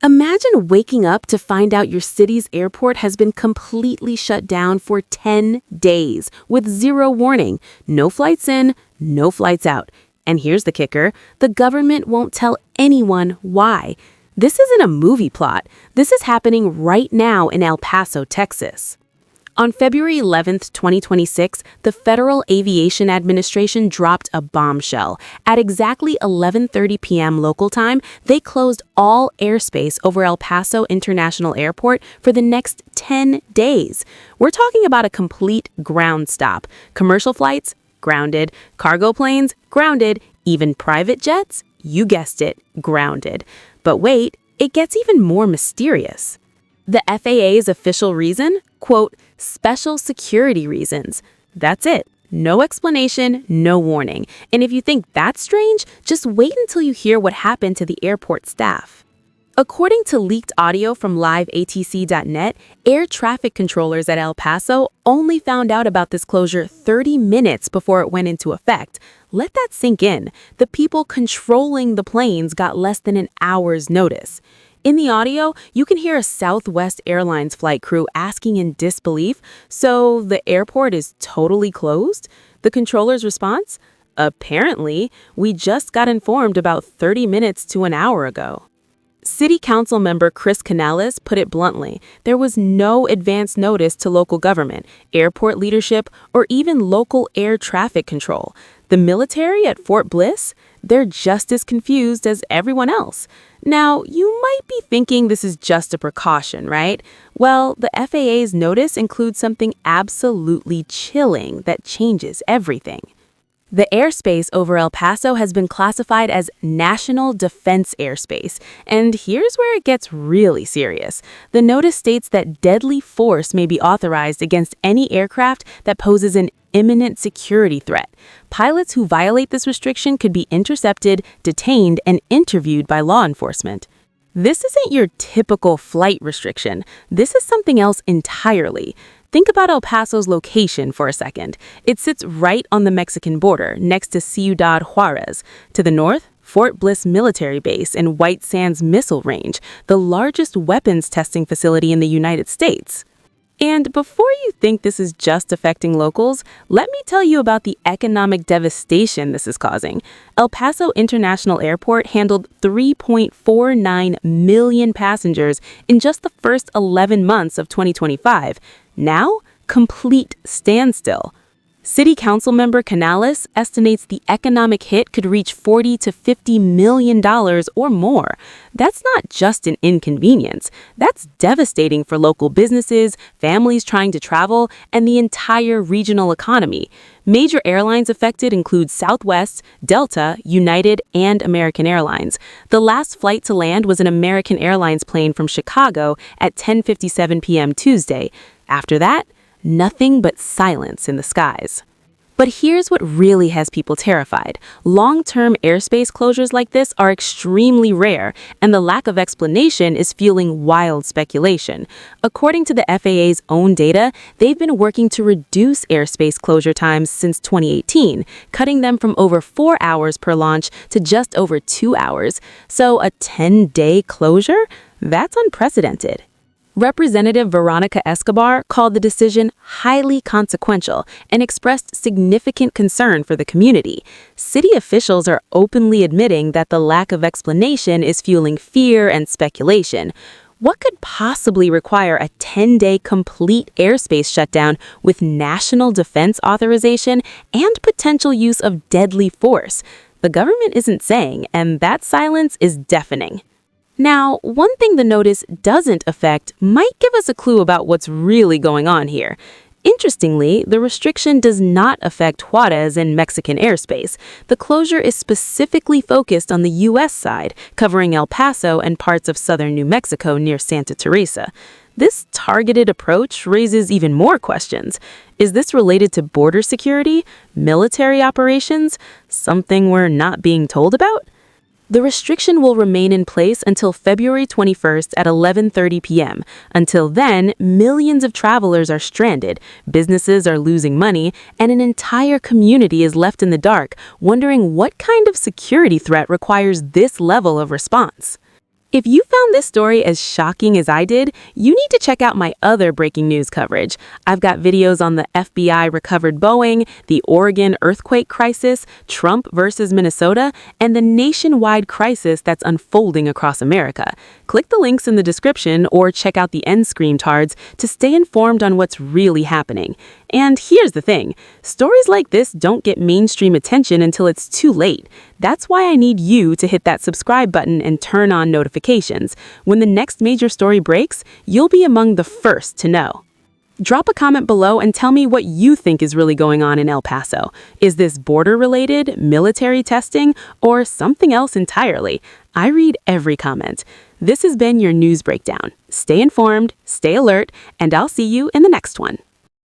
Imagine waking up to find out your city's airport has been completely shut down for 10 days with zero warning. No flights in, no flights out. And here's the kicker, the government won't tell anyone why. This isn't a movie plot. This is happening right now in El Paso, Texas. On February 11th, 2026, the Federal Aviation Administration dropped a bombshell. At exactly 11:30 p.m. local time, they closed all airspace over El Paso International Airport for the next 10 days. We're talking about a complete ground stop. Commercial flights, grounded. Cargo planes, grounded. Even private jets, you guessed it, grounded. But wait, it gets even more mysterious. The FAA's official reason? Quote, special security reasons. That's it. No explanation, no warning. And if you think that's strange, just wait until you hear what happened to the airport staff. According to leaked audio from liveatc.net, air traffic controllers at El Paso only found out about this closure 30 minutes before it went into effect. Let that sink in. The people controlling the planes got less than an hour's notice. In the audio, you can hear a Southwest Airlines flight crew asking in disbelief, so the airport is totally closed? The controller's response? Apparently, we just got informed about 30 minutes to an hour ago. City Council member Chris Canales put it bluntly, there was no advance notice to local government, airport leadership, or even local air traffic control. The military at Fort Bliss? They're just as confused as everyone else. Now, you might be thinking this is just a precaution, right? Well, the FAA's notice includes something absolutely chilling that changes everything. The airspace over El Paso has been classified as National Defense Airspace, and here's where it gets really serious. The notice states that deadly force may be authorized against any aircraft that poses an imminent security threat. Pilots who violate this restriction could be intercepted, detained, and interviewed by law enforcement. This isn't your typical flight restriction. This is something else entirely. Think about El Paso's location for a second. It sits right on the Mexican border, next to Ciudad Juarez. To the north, Fort Bliss Military Base and White Sands Missile Range, the largest weapons testing facility in the United States. And before you think this is just affecting locals, let me tell you about the economic devastation this is causing. El Paso International Airport handled 3.49 million passengers in just the first 11 months of 2025. Now, complete standstill. City Council member Canales estimates the economic hit could reach $40 to $50 million or more. That's not just an inconvenience. That's devastating for local businesses, families trying to travel, and the entire regional economy. Major airlines affected include Southwest, Delta, United, and American Airlines. The last flight to land was an American Airlines plane from Chicago at 10:57 p.m. Tuesday. After that, nothing but silence in the skies. But here's what really has people terrified. Long-term airspace closures like this are extremely rare, and the lack of explanation is fueling wild speculation. According to the FAA's own data, they've been working to reduce airspace closure times since 2018, cutting them from over 4 hours per launch to just over 2 hours. So a 10-day closure? That's unprecedented. Representative Veronica Escobar called the decision highly consequential and expressed significant concern for the community. City officials are openly admitting that the lack of explanation is fueling fear and speculation. What could possibly require a 10-day complete airspace shutdown with national defense authorization and potential use of deadly force? The government isn't saying, and that silence is deafening. Now, one thing the notice doesn't affect might give us a clue about what's really going on here. Interestingly, the restriction does not affect Juarez and Mexican airspace. The closure is specifically focused on the U.S. side, covering El Paso and parts of southern New Mexico near Santa Teresa. This targeted approach raises even more questions. Is this related to border security, military operations, something we're not being told about? The restriction will remain in place until February 21st at 11:30 p.m. Until then, millions of travelers are stranded, businesses are losing money, and an entire community is left in the dark, wondering what kind of security threat requires this level of response. If you found this story as shocking as I did, you need to check out my other breaking news coverage. I've got videos on the FBI recovered Boeing, the Oregon earthquake crisis, Trump versus Minnesota, and the nationwide crisis that's unfolding across America. Click the links in the description or check out the end screen cards to stay informed on what's really happening. And here's the thing, stories like this don't get mainstream attention until it's too late. That's why I need you to hit that subscribe button and turn on notifications. When the next major story breaks, you'll be among the first to know. Drop a comment below and tell me what you think is really going on in El Paso. Is this border-related, military testing, or something else entirely? I read every comment. This has been your news breakdown. Stay informed, stay alert, and I'll see you in the next one.